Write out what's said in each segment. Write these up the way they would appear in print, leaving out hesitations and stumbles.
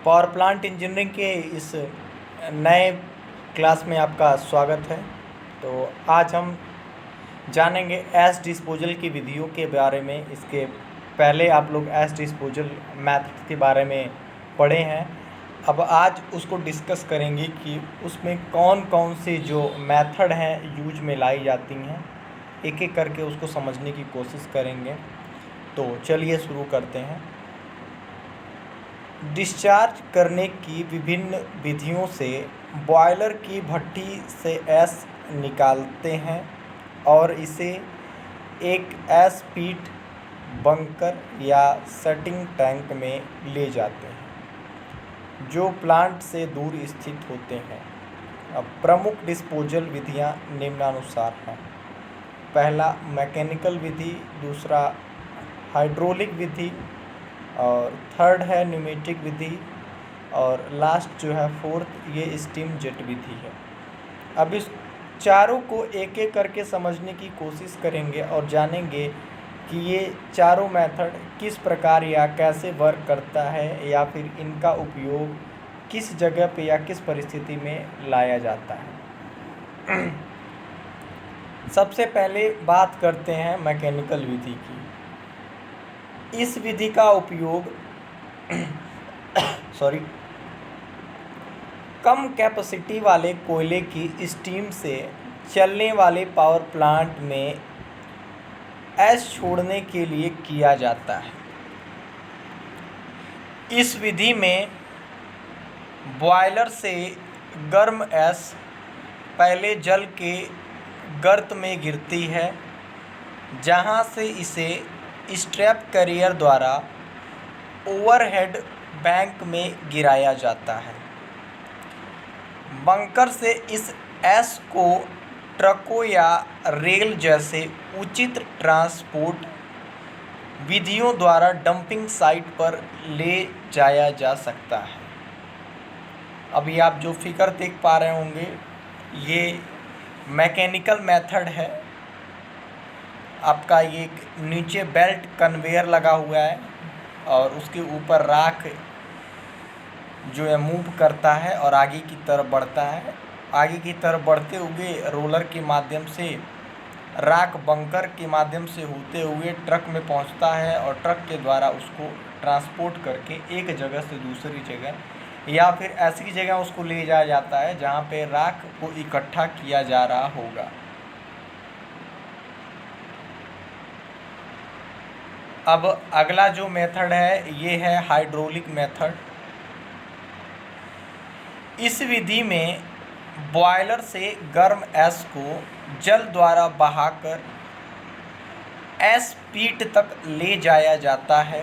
Power plant engineering के इस नए क्लास में आपका स्वागत है। तो आज हम जानेंगे एश डिस्पोजल की विधियों के बारे में। इसके पहले आप लोग एश डिस्पोजल मैथड के बारे में पढ़े हैं। अब आज उसको डिस्कस करेंगे कि उसमें कौन कौन से जो मेथड हैं यूज में लाई जाती हैं, एक एक करके उसको समझने की कोशिश करेंगे। तो चलिए शुरू करते हैं। डिस्चार्ज करने की विभिन्न विधियों से बॉयलर की भट्टी से एश निकालते हैं और इसे एक एश पीट बंकर या सेटिंग टैंक में ले जाते हैं जो प्लांट से दूर स्थित होते हैं। अब प्रमुख डिस्पोजल विधियां निम्नानुसार हैं। पहला मैकेनिकल विधि, दूसरा हाइड्रोलिक विधि, और थर्ड है न्यूमेटिक विधि, और लास्ट जो है फोर्थ ये स्टीम जेट विधि है। अब इस चारों को एक एक करके समझने की कोशिश करेंगे और जानेंगे कि ये चारों मेथड किस प्रकार या कैसे वर्क करता है, या फिर इनका उपयोग किस जगह पे या किस परिस्थिति में लाया जाता है। सबसे पहले बात करते हैं मैकेनिकल विधि की। इस विधि का उपयोग कम कैपेसिटी वाले कोयले की स्टीम से चलने वाले पावर प्लांट में ऐश छोड़ने के लिए किया जाता है। इस विधि में बॉयलर से गर्म ऐश पहले जल के गर्त में गिरती है, जहां से इसे स्ट्रैप कैरियर द्वारा ओवरहेड बैंक में गिराया जाता है। बंकर से इस ऐश को ट्रकों या रेल जैसे उचित ट्रांसपोर्ट विधियों द्वारा डंपिंग साइट पर ले जाया जा सकता है। अभी आप जो फिगर देख पा रहे होंगे ये मैकेनिकल मेथड है। आपका ये नीचे बेल्ट कन्वेयर लगा हुआ है और उसके ऊपर राख जो है मूव करता है और आगे की तरफ बढ़ता है। आगे की तरफ बढ़ते हुए रोलर के माध्यम से राख बंकर के माध्यम से होते हुए ट्रक में पहुंचता है और ट्रक के द्वारा उसको ट्रांसपोर्ट करके एक जगह से दूसरी जगह या फिर ऐसी जगह उसको ले जाया जाता है जहां पे राख को इकट्ठा किया जा रहा होगा। अब अगला जो मेथड है ये है हाइड्रोलिक मेथड। इस विधि में बॉयलर से गर्म ऐश को जल द्वारा बहाकर ऐश पीट तक ले जाया जाता है।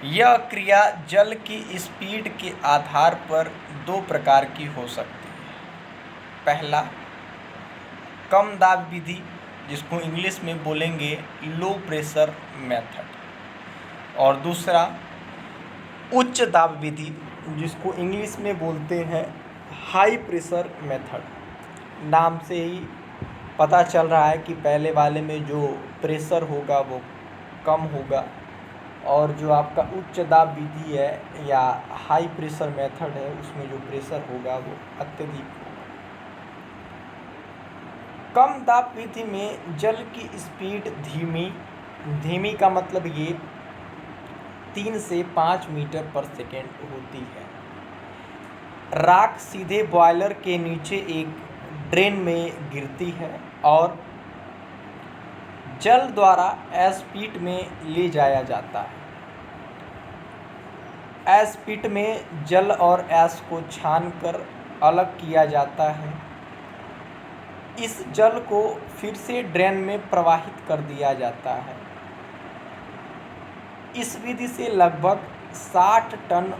यह क्रिया जल की स्पीड के आधार पर दो प्रकार की हो सकती है। पहला कम दाब विधि, जिसको इंग्लिश में बोलेंगे लो प्रेशर मेथड, और दूसरा उच्च दाब विधि, जिसको इंग्लिश में बोलते हैं हाई प्रेशर मेथड। नाम से ही पता चल रहा है कि पहले वाले में जो प्रेशर होगा वो कम होगा और जो आपका उच्च दाब विधि है या हाई प्रेशर मेथड है उसमें जो प्रेशर होगा वो अत्यधिक होगा। कम दाब विधि में जल की स्पीड धीमी का मतलब ये 3 से 5 मीटर पर सेकेंड होती है। राख सीधे बॉयलर के नीचे एक ड्रेन में गिरती है और जल द्वारा ऐश पिट में ले जाया जाता है। ऐश पिट में जल और ऐश को छानकर अलग किया जाता है। इस जल को फिर से ड्रेन में प्रवाहित कर दिया जाता है। इस विधि से लगभग 60 टन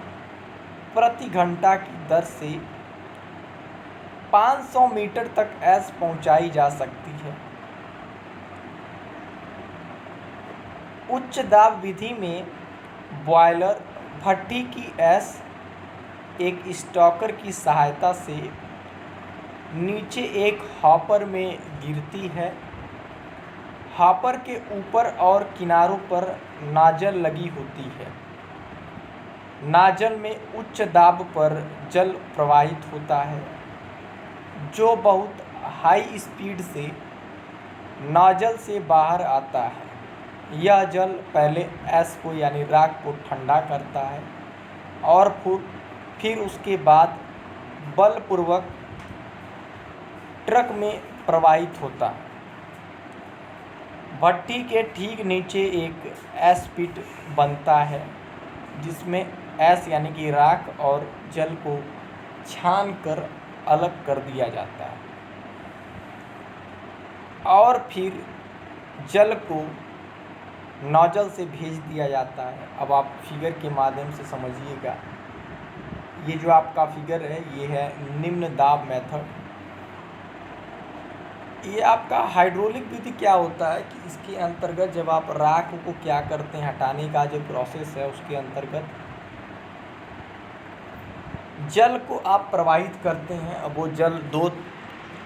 प्रति घंटा की दर से 500 मीटर तक ऐश पहुंचाई जा सकती है। उच्च दाब विधि में बॉयलर भट्टी की ऐश एक स्टॉकर की सहायता से नीचे एक हॉपर में गिरती है। हॉपर के ऊपर और किनारों पर नाजल लगी होती है। नाजल में उच्च दाब पर जल प्रवाहित होता है जो बहुत हाई स्पीड से नाजल से बाहर आता है। यह जल पहले एस को यानी राख को ठंडा करता है और फिर उसके बाद बलपूर्वक ट्रक में प्रवाहित होता है। भट्टी के ठीक नीचे एक एस पिट बनता है जिसमें एस यानी कि राख और जल को छान कर अलग कर दिया जाता है और फिर जल को नोजल से भेज दिया जाता है। अब आप फिगर के माध्यम से समझिएगा। ये जो आपका फिगर है ये है निम्न दाब मेथड। ये आपका हाइड्रोलिक विधि क्या होता है कि इसके अंतर्गत जब आप राख को क्या करते हैं, हटाने का जो प्रोसेस है उसके अंतर्गत जल को आप प्रवाहित करते हैं। अब वो जल दो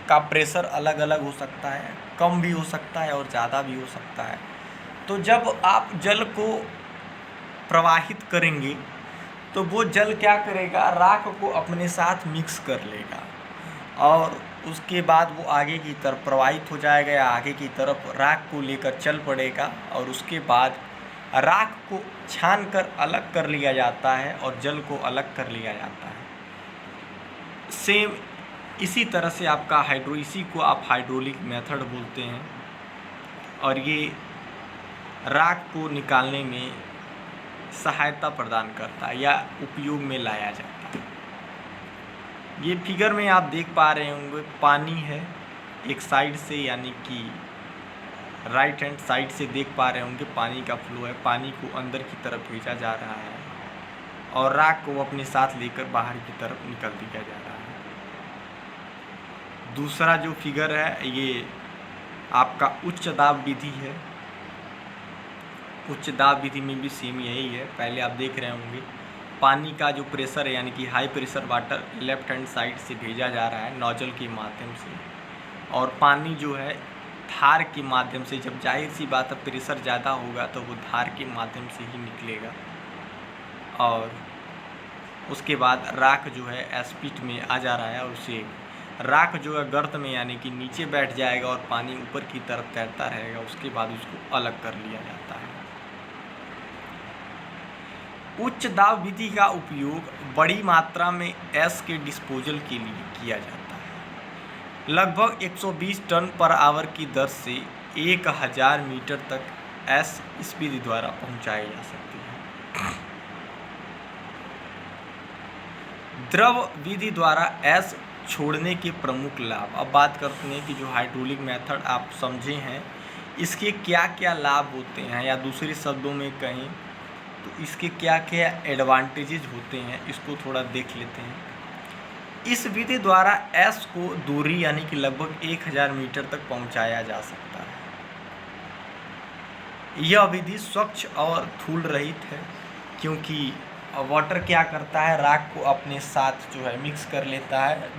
का प्रेशर अलग अलग हो सकता है, कम भी हो सकता है और ज़्यादा भी हो सकता है। तो जब आप जल को प्रवाहित करेंगे तो वो जल क्या करेगा, राख को अपने साथ मिक्स कर लेगा और उसके बाद वो आगे की तरफ प्रवाहित हो जाएगा या आगे की तरफ राख को लेकर चल पड़ेगा और उसके बाद राख को छान कर अलग कर लिया जाता है और जल को अलग कर लिया जाता है। सेम इसी तरह से आपका इसी को आप हाइड्रोलिक मेथड बोलते हैं और ये राख को निकालने में सहायता प्रदान करता है या उपयोग में लाया जाता है। ये फिगर में आप देख पा रहे होंगे पानी है एक साइड से, यानी कि राइट हैंड साइड से देख पा रहे होंगे पानी का फ्लो है। पानी को अंदर की तरफ भेजा जा रहा है और राख को अपने साथ लेकर बाहर की तरफ निकल दिया जा रहा है। दूसरा जो फिगर है ये आपका उच्च दाब विधि है। उच्च दाब विधि में भी सेम यही है। पहले आप देख रहे होंगे पानी का जो प्रेशर है यानी कि high pressure water left hand side से भेजा जा रहा है नोजल के माध्यम से और पानी जो है धार के माध्यम से, जब जाहिर सी बात है प्रेशर ज़्यादा होगा तो वो धार के माध्यम से ही निकलेगा और उसके बाद राख जो है एस्पिट में आ जा रहा है और उसे राख जो है गर्त में यानी कि नीचे बैठ जाएगा और पानी ऊपर की तरफ तैरता रहेगा। उसके बाद उसको अलग कर लिया जाता है। उच्च दाब विधि का उपयोग बड़ी मात्रा में एस के डिस्पोजल के लिए किया जाता है। लगभग 120 टन पर आवर की दर से 1000 मीटर तक एस इस विधि द्वारा पहुंचाई जा सकती है। द्रव विधि द्वारा एस छोड़ने के प्रमुख लाभ। अब बात करते हैं कि जो हाइड्रोलिक मेथड आप समझे हैं इसके क्या क्या लाभ होते हैं, या दूसरे शब्दों में कहें तो इसके क्या क्या एडवांटेजेस होते हैं, इसको थोड़ा देख लेते हैं। इस विधि द्वारा एस को दूरी यानी कि लगभग 1000 मीटर तक पहुंचाया जा सकता है। यह विधि स्वच्छ और धूल रहित है क्योंकि वाटर क्या करता है, राख को अपने साथ जो है मिक्स कर लेता है,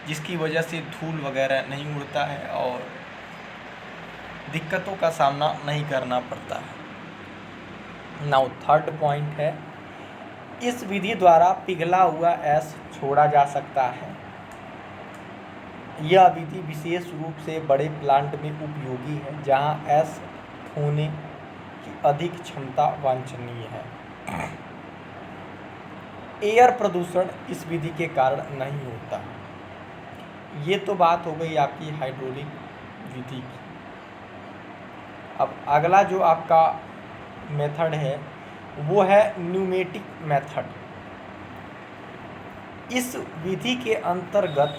जिसकी वजह से धूल वगैरह नहीं उड़ता है और दिक्कतों का सामना नहीं करना पड़ता है। नाउ थर्ड पॉइंट है, इस विधि द्वारा पिघला हुआ एस छोड़ा जा सकता है। यह विधि विशेष रूप से बड़े प्लांट में उपयोगी है जहां एस होने की अधिक क्षमता वांछनीय है। एयर प्रदूषण इस विधि के कारण नहीं होता। ये तो बात हो गई आपकी हाइड्रोलिक विधि की। अब अगला जो आपका मेथड है वो है न्यूमेटिक मेथड। इस विधि के अंतर्गत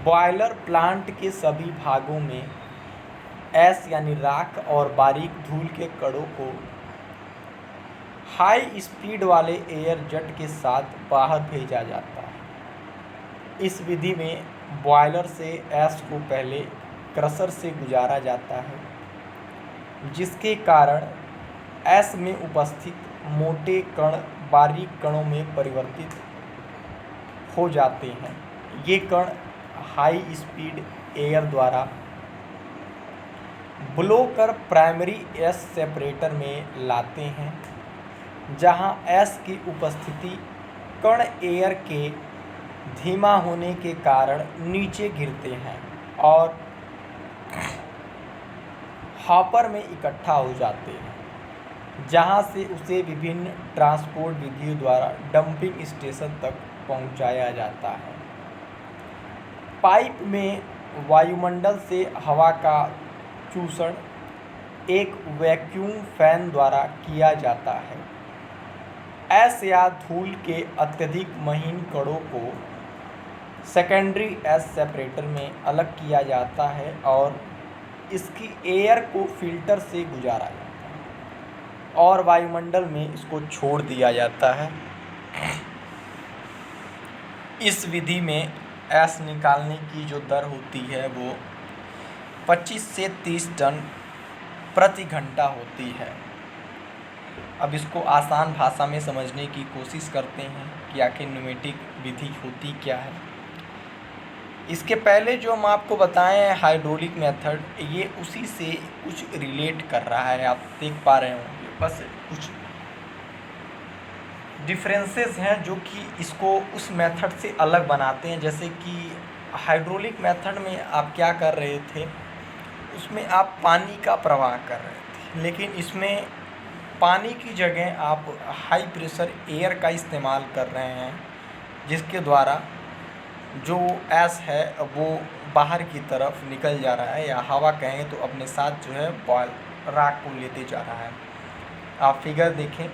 बॉयलर प्लांट के सभी भागों में एस यानी राख और बारीक धूल के कणों को हाई स्पीड वाले एयर जेट के साथ बाहर भेजा जाता है। इस विधि में बॉयलर से एस को पहले क्रशर से गुजारा जाता है जिसके कारण एस में उपस्थित मोटे कण बारीक कणों में परिवर्तित हो जाते हैं। ये कण हाई स्पीड एयर द्वारा ब्लो कर प्राइमरी एस सेपरेटर में लाते हैं जहां एस की उपस्थिति कण एयर के धीमा होने के कारण नीचे गिरते हैं और हॉपर में इकट्ठा हो जाते हैं, जहां से उसे विभिन्न ट्रांसपोर्ट विधियों द्वारा डंपिंग स्टेशन तक पहुंचाया जाता है। पाइप में वायुमंडल से हवा का चूषण एक वैक्यूम फैन द्वारा किया जाता है। एस या धूल के अत्यधिक महीन कणों को सेकेंडरी एस सेपरेटर में अलग किया जाता है और इसकी एयर को फिल्टर से गुजारा जाता है और वायुमंडल में इसको छोड़ दिया जाता है। इस विधि में एस निकालने की जो दर होती है वो 25 से 30 टन प्रति घंटा होती है। अब इसको आसान भाषा में समझने की कोशिश करते हैं कि आखिर न्यूमेटिक विधि होती क्या है। इसके पहले जो हम आपको बताए हैं हाइड्रोलिक मेथड, ये उसी से कुछ रिलेट कर रहा है, आप देख पा रहे होंगे। बस कुछ डिफरेंसेस हैं जो कि इसको उस मेथड से अलग बनाते हैं। जैसे कि हाइड्रोलिक मेथड में आप क्या कर रहे थे, उसमें आप पानी का प्रवाह कर रहे थे, लेकिन इसमें पानी की जगह आप हाई प्रेशर एयर का इस्तेमाल कर रहे हैं, जिसके द्वारा जो एस है वो बाहर की तरफ निकल जा रहा है, या हवा कहें तो अपने साथ जो है बॉयल राख को लेते जा रहा है। आप फिगर देखें,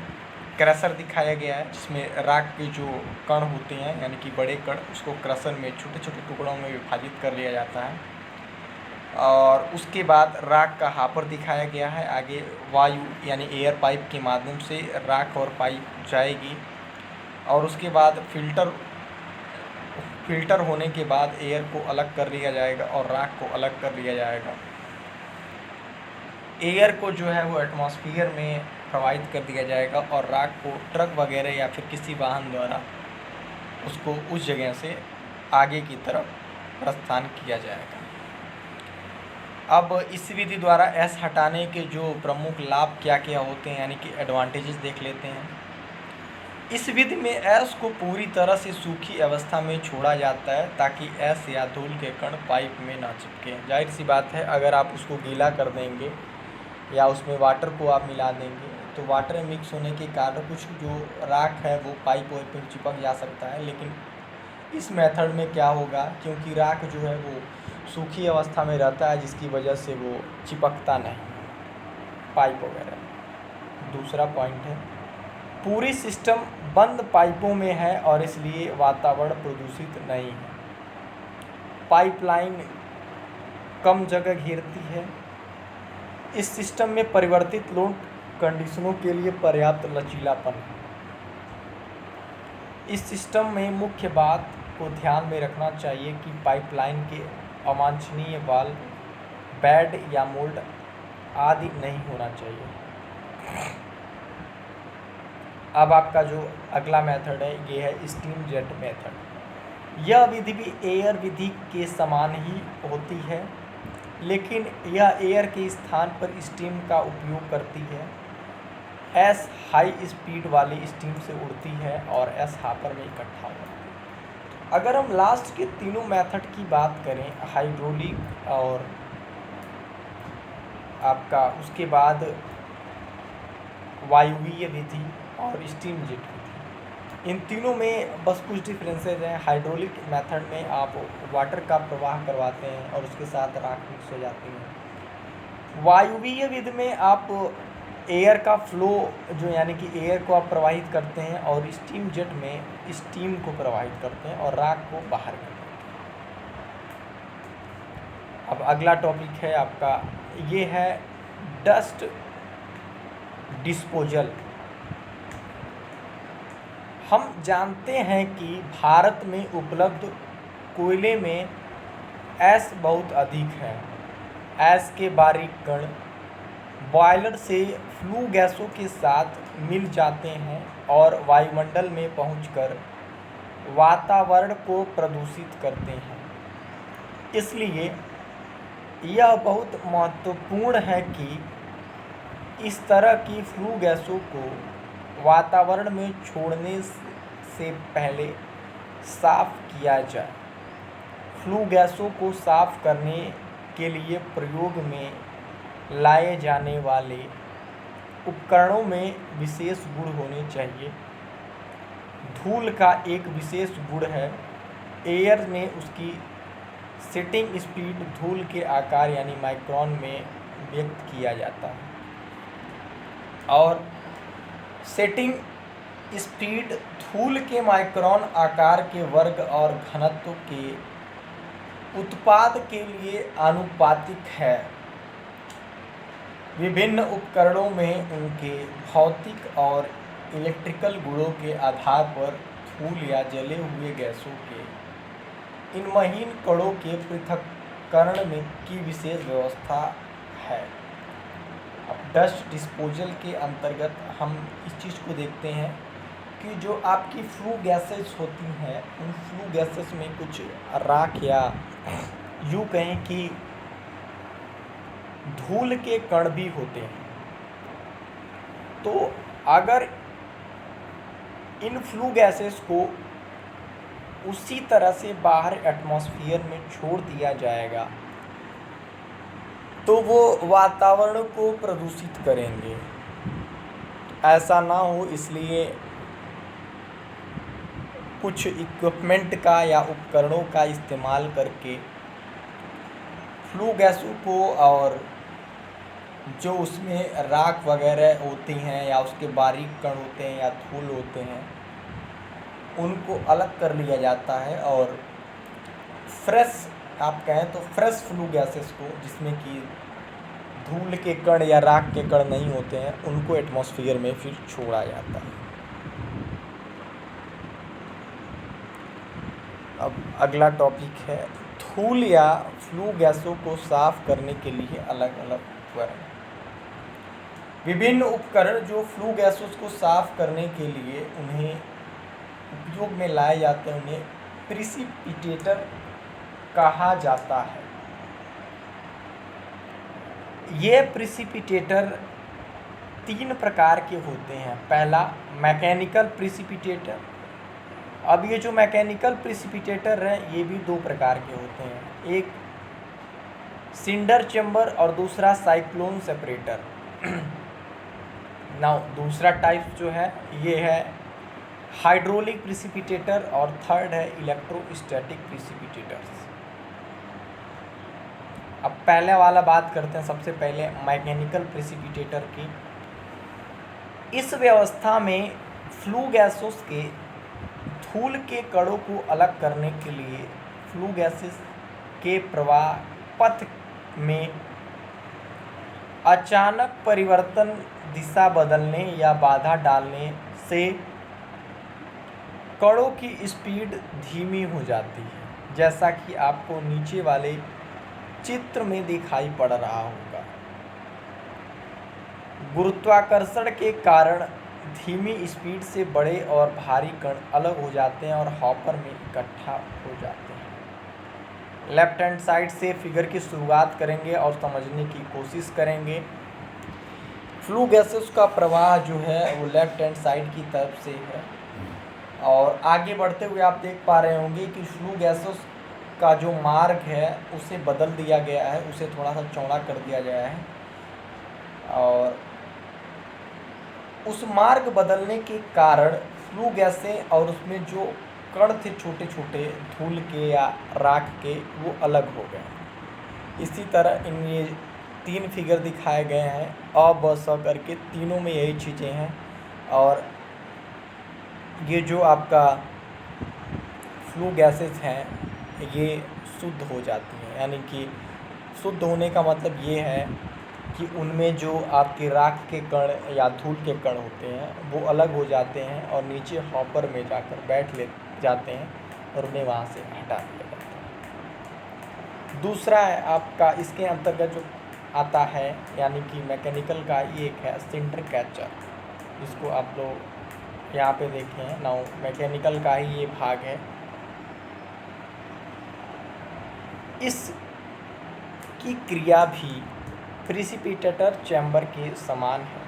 क्रशर दिखाया गया है जिसमें राख के जो कण होते हैं यानी कि बड़े कण, उसको क्रशर में छोटे छोटे टुकड़ों में विभाजित कर लिया जाता है और उसके बाद राख का हापर दिखाया गया है। आगे वायु यानी एयर पाइप के माध्यम से राख और पाइप जाएगी और उसके बाद फिल्टर होने के बाद एयर को अलग कर लिया जाएगा और राख को अलग कर लिया जाएगा। एयर को जो है वो एटमॉस्फेयर में प्रवाहित कर दिया जाएगा और राख को ट्रक वगैरह या फिर किसी वाहन द्वारा उसको उस जगह से आगे की तरफ प्रस्थान किया जाएगा। अब इस विधि द्वारा एस हटाने के जो प्रमुख लाभ क्या क्या होते हैं यानी कि एडवांटेजेस देख लेते हैं। इस विधि में एस को पूरी तरह से सूखी अवस्था में छोड़ा जाता है ताकि एस या धूल के कण पाइप में ना चिपके। जाहिर सी बात है, अगर आप उसको गीला कर देंगे या उसमें वाटर को आप मिला देंगे तो वाटर मिक्स होने के कारण कुछ जो राख है वो पाइप और पे चिपक जा सकता है। लेकिन इस मेथड में क्या होगा, क्योंकि राख जो है वो सूखी अवस्था में रहता है जिसकी वजह से वो चिपकता नहीं पाइप वगैरह। दूसरा पॉइंट है, पूरी सिस्टम बंद पाइपों में है और इसलिए वातावरण प्रदूषित नहीं है। पाइपलाइन कम जगह घेरती है। इस सिस्टम में परिवर्तित लोड कंडीशनों के लिए पर्याप्त लचीलापन है। इस सिस्टम में मुख्य बात को ध्यान में रखना चाहिए कि पाइपलाइन के अवांछनीय वाल्व, बेड या मोल्ड आदि नहीं होना चाहिए। अब आपका जो अगला मेथड है ये है स्टीम जेट मेथड। यह विधि भी एयर विधि के समान ही होती है, लेकिन यह एयर के स्थान पर स्टीम का उपयोग करती है। एस हाई स्पीड वाली स्टीम से उड़ती है और एस हापर में इकट्ठा होती है। अगर हम लास्ट के तीनों मेथड की बात करें, हाइड्रोलिक और आपका उसके बाद वायुवीय विधि और स्टीम जेट विधि, इन तीनों में बस कुछ डिफरेंसेस हैं। हाइड्रोलिक मेथड में आप वाटर का प्रवाह करवाते हैं और उसके साथ राख मिक्स हो जाती है। वायुवीय विधि में आप एयर का फ्लो जो यानी कि एयर को आप प्रवाहित करते हैं और स्टीम जेट में स्टीम को प्रवाहित करते हैं और राख को बाहर करते हैं। अब अगला टॉपिक है आपका, ये है डस्ट डिस्पोजल। हम जानते हैं कि भारत में उपलब्ध कोयले में एस बहुत अधिक है। एस के बारीक कण बॉयलर से फ्लू गैसों के साथ मिल जाते हैं और वायुमंडल में पहुंचकर वातावरण को प्रदूषित करते हैं। इसलिए यह बहुत महत्वपूर्ण है कि इस तरह की फ्लू गैसों को वातावरण में छोड़ने से पहले साफ किया जाए। फ्लू गैसों को साफ करने के लिए प्रयोग में लाए जाने वाले उपकरणों में विशेष गुण होने चाहिए। धूल का एक विशेष गुण है एयर में उसकी सेटिंग स्पीड धूल के आकार यानी माइक्रोन में व्यक्त किया जाता है और सेटिंग स्पीड धूल के माइक्रोन आकार के वर्ग और घनत्व के उत्पाद के लिए आनुपातिक है। विभिन्न उपकरणों में उनके भौतिक और इलेक्ट्रिकल गुणों के आधार पर धूल या जले हुए गैसों के इन महीन कणों के पृथक्करण में की विशेष व्यवस्था है। अब डस्ट डिस्पोजल के अंतर्गत हम इस चीज़ को देखते हैं कि जो आपकी फ्लू गैसेस होती हैं उन फ्लू गैसेस में कुछ राख या यूँ कहें कि धूल के कण भी होते हैं। तो अगर इन फ्लू गैसेस को उसी तरह से बाहर एटमॉस्फेयर में छोड़ दिया जाएगा तो वो वातावरण को प्रदूषित करेंगे। ऐसा ना हो इसलिए कुछ इक्विपमेंट का या उपकरणों का इस्तेमाल करके फ्लू गैसों को और जो उसमें राख वगैरह होती हैं या उसके बारीक कण होते हैं या धूल होते हैं उनको अलग कर लिया जाता है और फ्रेश आप कहें तो फ्रेश फ्लू गैसेस को जिसमें कि धूल के कण या राख के कण नहीं होते हैं उनको एटमॉस्फेयर में फिर छोड़ा जाता है। अब अगला टॉपिक है धूल या फ्लू गैसों को साफ करने के लिए अलग अलग उपकरण। विभिन्न उपकरण जो फ्लू गैसों को साफ करने के लिए उन्हें उपयोग में लाए जाते हैं उन्हें प्रिसिपिटेटर कहा जाता है। ये प्रिसिपिटेटर 3 प्रकार के होते हैं। पहला मैकेनिकल प्रिसिपिटेटर। अब ये जो मैकेनिकल प्रिसिपिटेटर हैं ये भी 2 प्रकार के होते हैं, एक सिंडर चेम्बर और दूसरा साइक्लोन सेपरेटर। नाउ दूसरा टाइप जो है ये है हाइड्रोलिक प्रिसिपिटेटर और थर्ड है इलेक्ट्रोस्टैटिक प्रिसिपिटेटर्स। अब पहले वाला बात करते हैं सबसे पहले मैकेनिकल प्रिसिपिटेटर की। इस व्यवस्था में फ्लू गैसों के धूल के कणों को अलग करने के लिए फ्लू गैसेस के प्रवाह पथ में अचानक परिवर्तन दिशा बदलने या बाधा डालने से कणों की स्पीड धीमी हो जाती है, जैसा कि आपको नीचे वाले चित्र में दिखाई पड़ रहा होगा। गुरुत्वाकर्षण के कारण धीमी स्पीड से बड़े और भारी कण अलग हो जाते हैं और हॉपर में इकट्ठा हो जाते हैं। लेफ्ट हैंड साइड से फिगर की शुरुआत करेंगे और समझने की कोशिश करेंगे। फ्लू गैसेस का प्रवाह जो है वो लेफ्ट हैंड साइड की तरफ से है और आगे बढ़ते हुए आप देख पा रहे होंगे कि फ्लू गैसेस का जो मार्ग है उसे बदल दिया गया है, उसे थोड़ा सा चौड़ा कर दिया गया है और उस मार्ग बदलने के कारण फ्लू गैसें और उसमें जो कण थे छोटे छोटे धूल के या राख के वो अलग हो गए। इसी तरह इन ये 3 फिगर दिखाए गए हैं अ ब स करके, तीनों में यही चीज़ें हैं और ये जो आपका फ्लू गैसेस हैं ये शुद्ध हो जाती हैं, यानी कि शुद्ध होने का मतलब ये है कि उनमें जो आपके राख के कण या धूल के कण होते हैं वो अलग हो जाते हैं और नीचे हॉपर में जाकर बैठ ले जाते हैं और उन्हें वहाँ से हटा दिया जाता है। दूसरा है आपका इसके अंतर्गत जो आता है यानी कि मैकेनिकल का ये एक है सिंटर कैचर, जिसको आप लोग यहाँ पे देखें हैं। नाउ मैकेनिकल का ही ये भाग है। इस की क्रिया भी प्रिसिपिटेटर चैम्बर के समान है।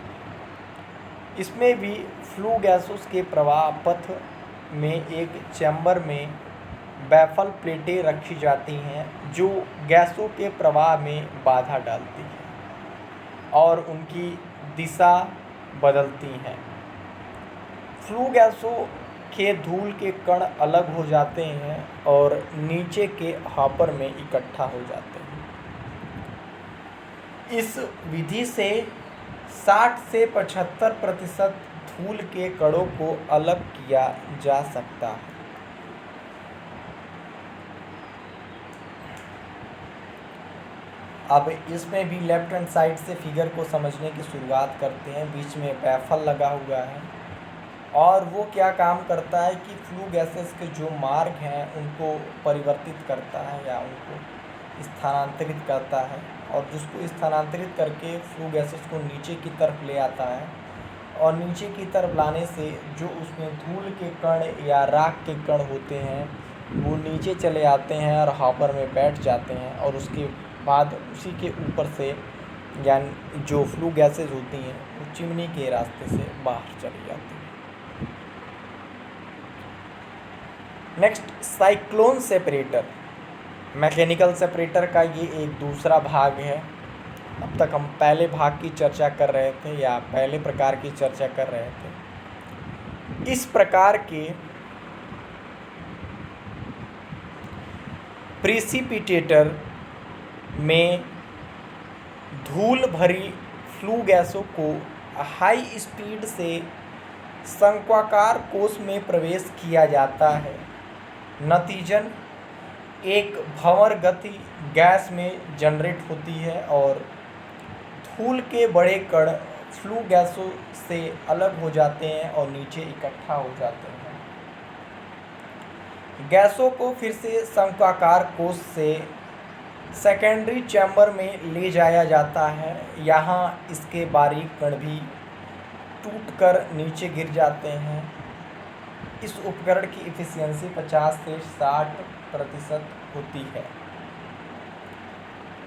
इसमें भी फ्लू गैसों के प्रवाह पथ में एक चैम्बर में बैफल प्लेटें रखी जाती हैं जो गैसों के प्रवाह में बाधा डालती हैं और उनकी दिशा बदलती हैं। फ्लू गैसों के धूल के कण अलग हो जाते हैं और नीचे के हॉपर में इकट्ठा हो जाते हैं। इस विधि से 60 से 75% धूल के कणों को अलग किया जा सकता है। अब इसमें भी लेफ्ट हैंड साइड से फिगर को समझने की शुरुआत करते हैं। बीच में बैफल लगा हुआ है और वो क्या काम करता है कि फ्लू गैसेस के जो मार्ग हैं उनको परिवर्तित करता है या उनको स्थानांतरित करता है, और जिसको स्थानांतरित करके फ्लू गैसेस को नीचे की तरफ ले आता है। और नीचे की तरफ लाने से जो उसमें धूल के कण या राख के कण होते हैं वो नीचे चले आते हैं और हॉपर में बैठ जाते हैं, और उसके बाद उसी के ऊपर से यानी जो फ्लू गैसेस होती हैं वो चिमनी के रास्ते से बाहर चली जाती हैं। Next, cyclone separator. Mechanical separator का ये एक दूसरा भाग है। अब तक हम पहले भाग की चर्चा कर रहे थे या पहले प्रकार की चर्चा कर रहे थे। इस प्रकार के प्रिसिपिटेटर में धूल भरी फ्लू गैसों को हाई स्पीड से शंक्वाकार कोश में प्रवेश किया जाता है। नतीजन एक भंवर गति गैस में जनरेट होती है और धूल के बड़े कण फ्लू गैसों से अलग हो जाते हैं और नीचे इकट्ठा हो जाते हैं। गैसों को फिर से शंक्वाकार कोश से सेकेंडरी चैम्बर में ले जाया जाता है। यहाँ इसके बारीक कण भी टूटकर नीचे गिर जाते हैं। इस उपकरण की एफिशिएंसी 50 से 60% होती है।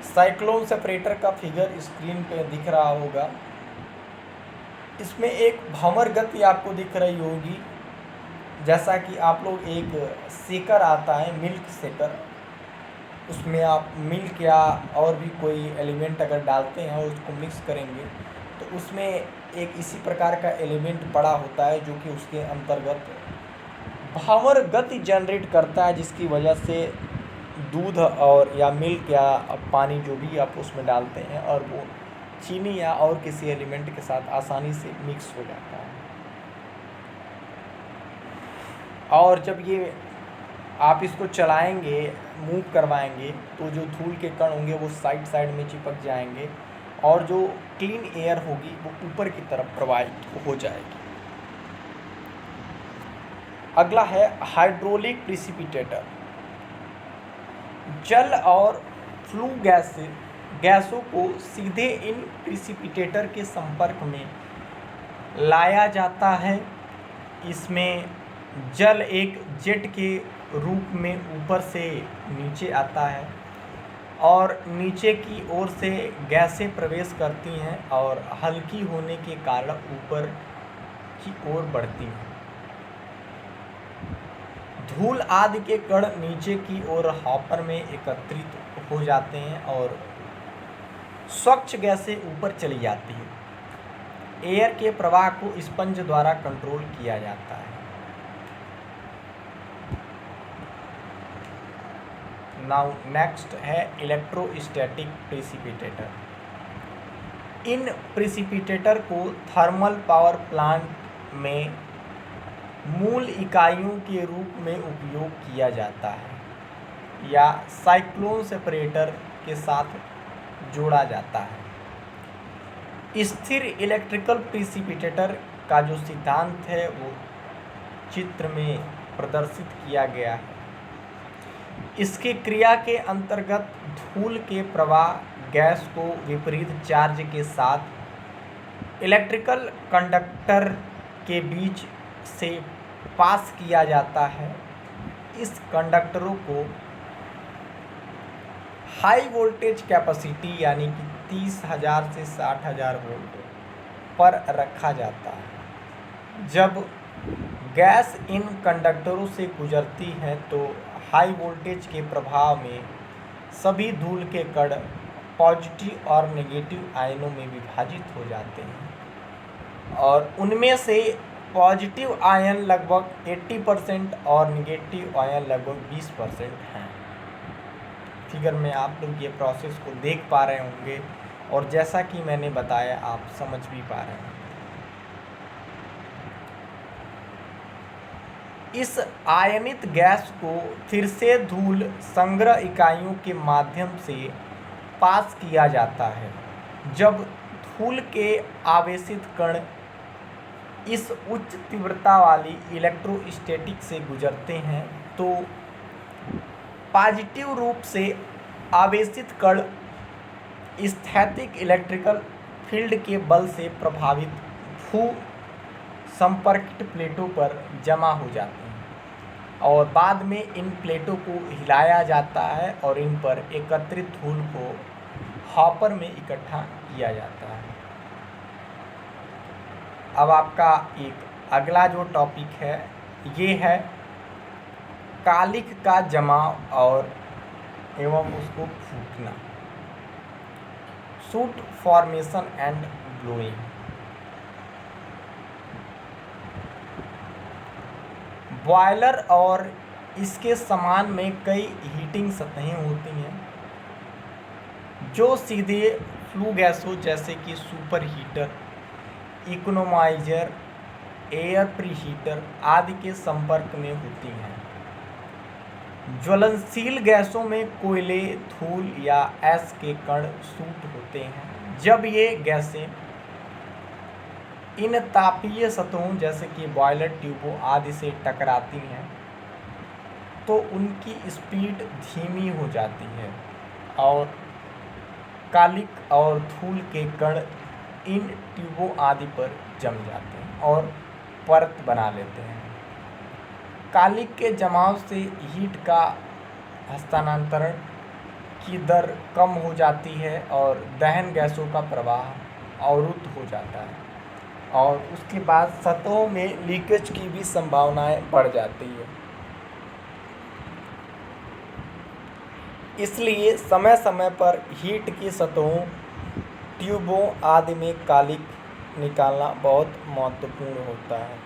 साइक्लोन सेपरेटर का फिगर स्क्रीन पे दिख रहा होगा। इसमें एक भंवर गति आपको दिख रही होगी, जैसा कि आप लोग एक शेकर आता है, मिल्क शेकर, उसमें आप मिल्क या और भी कोई एलिमेंट अगर डालते हैं और उसको मिक्स करेंगे तो उसमें एक इसी प्रकार का एलिमेंट पड़ा होता है जो कि उसके अंतर्गत भंवर गति जनरेट करता है, जिसकी वजह से दूध और या मिल्क या पानी जो भी आप उसमें डालते हैं और वो चीनी या और किसी एलिमेंट के साथ आसानी से मिक्स हो जाता है। और जब ये आप इसको चलाएंगे, मूव करवाएंगे, तो जो धूल के कण होंगे वो साइड साइड में चिपक जाएंगे और जो क्लीन एयर होगी वो ऊपर की तरफ प्रवाहित हो जाएगी। अगला है हाइड्रोलिक प्रिसिपिटेटर। जल और फ्लू गैसों को सीधे इन प्रिसिपिटेटर के संपर्क में लाया जाता है। इसमें जल एक जेट के रूप में ऊपर से नीचे आता है और नीचे की ओर से गैसें प्रवेश करती हैं और हल्की होने के कारण ऊपर की ओर बढ़ती हैं। धूल आदि के कण नीचे की ओर हॉपर में एकत्रित हो जाते हैं और स्वच्छ गैसें ऊपर चली जाती हैं। एयर के प्रवाह को स्पंज द्वारा कंट्रोल किया जाता है। नाउ नेक्स्ट है इलेक्ट्रोस्टैटिक प्रिसिपिटेटर। इन प्रिसिपिटेटर को थर्मल पावर प्लांट में मूल इकाइयों के रूप में उपयोग किया जाता है या साइक्लोन सेपरेटर के साथ जोड़ा जाता है। स्थिर इलेक्ट्रिकल प्रिसिपिटेटर का जो सिद्धांत है वो चित्र में प्रदर्शित किया गया है। इसकी क्रिया के अंतर्गत धूल के प्रवाह गैस को विपरीत चार्ज के साथ इलेक्ट्रिकल कंडक्टर के बीच से पास किया जाता है। इस कंडक्टरों को हाई वोल्टेज कैपेसिटी यानी कि 30,000 से 60,000 वोल्ट पर रखा जाता है। जब गैस इन कंडक्टरों से गुजरती है तो हाई वोल्टेज के प्रभाव में सभी धूल के कण पॉजिटिव और नेगेटिव आयनों में विभाजित हो जाते हैं और उनमें से पॉजिटिव आयन लगभग 80% और नेगेटिव आयन लगभग 20% हैं। फिगर में आप लोग ये प्रोसेस को देख पा रहे होंगे और जैसा कि मैंने बताया आप समझ भी पा रहे हैं। इस आयनित गैस को फिर से धूल संग्रह इकाइयों के माध्यम से पास किया जाता है। जब धूल के आवेशित कण इस उच्च तीव्रता वाली इलेक्ट्रोस्टैटिक से गुजरते हैं तो पॉजिटिव रूप से आवेशित कण स्थैतिक इलेक्ट्रिकल फील्ड के बल से प्रभावित भू संपर्कित प्लेटों पर जमा हो जाते हैं और बाद में इन प्लेटों को हिलाया जाता है और इन पर एकत्रित धूल को हॉपर में इकट्ठा किया जाता है। अब आपका एक अगला जो टॉपिक है ये है कालिख का जमाव और एवं उसको फूटना, soot formation and blowing. Boiler और इसके समान में कई हीटिंग सतहें होती हैं जो सीधे फ्लू गैसों जैसे कि super heater, economiser, air preheater आदि के संपर्क में होती हैं। ज्वलनशील गैसों में कोयले, धूल या ऐश के कण सूट होते हैं। जब ये गैसें इन तापीय सतहों जैसे कि बॉयलर ट्यूबों आदि से टकराती हैं तो उनकी स्पीड धीमी हो जाती है और कालिख और धूल के कण इन ट्यूबों आदि पर जम जाते हैं और परत बना लेते हैं। कालिख के जमाव से हीट का हस्तांतरण की दर कम हो जाती है और दहन गैसों का प्रवाह अवरुद्ध हो जाता है और उसके बाद सतहों में लीकेज की भी संभावनाएं बढ़ जाती है। इसलिए समय समय पर हीट की सतहों, ट्यूबों आदि में कालिख निकालना बहुत महत्वपूर्ण होता है।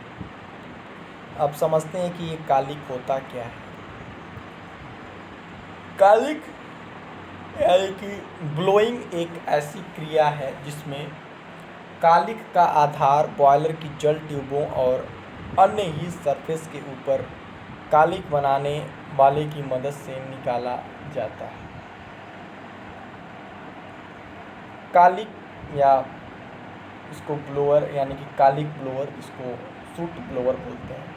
अब समझते हैं कि ये कालिख होता क्या है। कालिख यानी कि ब्लोइंग एक ऐसी क्रिया है जिसमें कालिख का आधार बॉयलर की जल ट्यूबों और अन्य ही सरफेस के ऊपर कालिख बनाने वाले की मदद से निकाला जाता है। कालिख या इसको ब्लोअर यानी कि कालिख ब्लोअर, इसको सूट ब्लोअर बोलते हैं।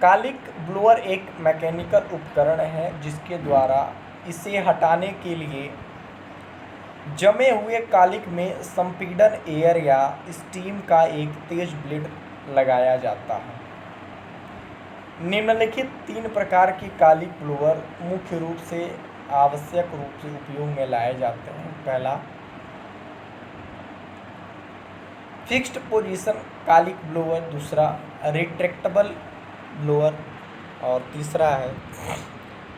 कालिख ब्लोअर एक मैकेनिकल उपकरण है जिसके द्वारा इसे हटाने के लिए जमे हुए कालिख में संपीड़न एयर या स्टीम का एक तेज ब्लेड लगाया जाता है। निम्नलिखित 3 प्रकार के कालिख ब्लोअर मुख्य रूप से आवश्यक रूप से उपयोग में लाए जाते हैं। पहला, फिक्स्ड पोजीशन कालिख ब्लोअर, दूसरा रिट्रैक्टेबल ब्लोअर और तीसरा है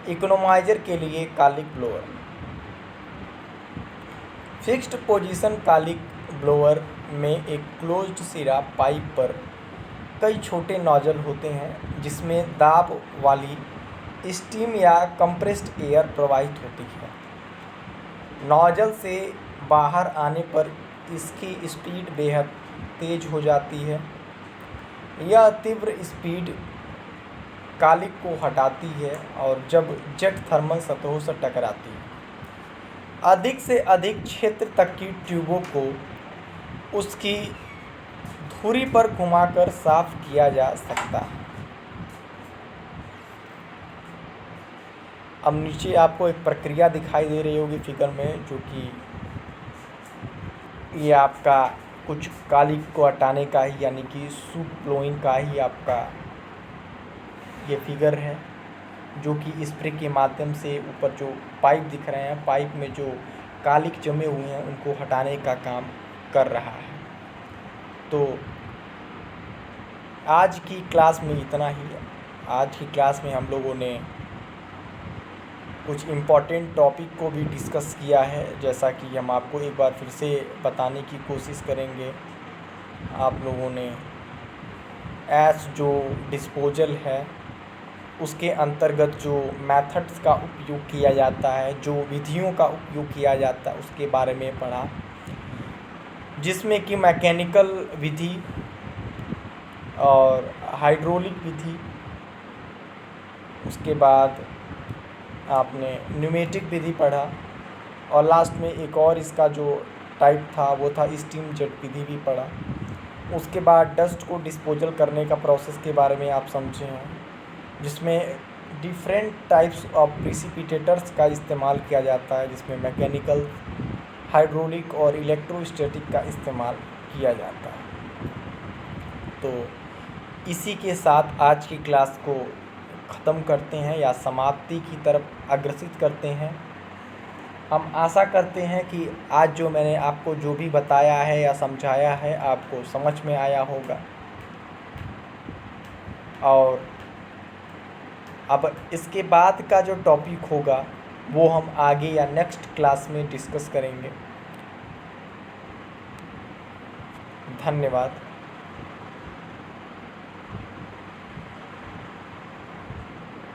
इकोनोमाइजर के लिए कालिख ब्लोअर। फिक्स्ड पोजीशन कालिख ब्लोअर में एक क्लोज्ड सिरा पाइप पर कई छोटे नोजल होते हैं जिसमें दाब वाली स्टीम या कंप्रेस्ड एयर प्रवाहित होती है। नोजल से बाहर आने पर इसकी स्पीड बेहद तेज हो जाती है। यह तीव्र स्पीड कालिख को हटाती है और जब जेट थर्मल सतहों से टकराती है अधिक से अधिक क्षेत्र तक की ट्यूबों को उसकी धुरी पर घुमाकर साफ किया जा सकता है। अब नीचे आपको एक प्रक्रिया दिखाई दे रही होगी फिगर में, जो कि ये आपका कुछ कालिख को हटाने का ही यानी कि सूट ब्लोइंग का ही आपका ये फिगर है, जो कि स्प्रे के माध्यम से ऊपर जो पाइप दिख रहे हैं, पाइप में जो कालिख जमे हुए हैं उनको हटाने का काम कर रहा है। तो आज की क्लास में इतना ही। आज की क्लास में हम लोगों ने कुछ इम्पॉर्टेंट टॉपिक को भी डिस्कस किया है, जैसा कि हम आपको एक बार फिर से बताने की कोशिश करेंगे। आप लोगों ने एश जो डिस्पोजल है उसके अंतर्गत जो मेथड्स का उपयोग किया जाता है, जो विधियों का उपयोग किया जाता है, उसके बारे में पढ़ा, जिसमें कि मैकेनिकल विधि और हाइड्रोलिक विधि, उसके बाद आपने न्यूमेटिक विधि पढ़ा, और लास्ट में एक और इसका जो टाइप था वो था स्टीम जेट विधि भी पढ़ा। उसके बाद डस्ट को डिस्पोजल करने का प्रोसेस के बारे में आप समझे हैं, जिसमें डिफरेंट टाइप्स ऑफ प्रिसिपिटेटर्स का इस्तेमाल किया जाता है, जिसमें मैकेनिकल, हाइड्रोलिक और इलेक्ट्रोस्टैटिक का इस्तेमाल किया जाता है। तो इसी के साथ आज की क्लास को ख़त्म करते हैं या समाप्ति की तरफ अग्रसित करते हैं। हम आशा करते हैं कि आज जो मैंने आपको जो भी बताया है या समझाया है आपको समझ में आया होगा, और अब इसके बाद का जो टॉपिक होगा वो हम आगे या नेक्स्ट क्लास में डिस्कस करेंगे। धन्यवाद।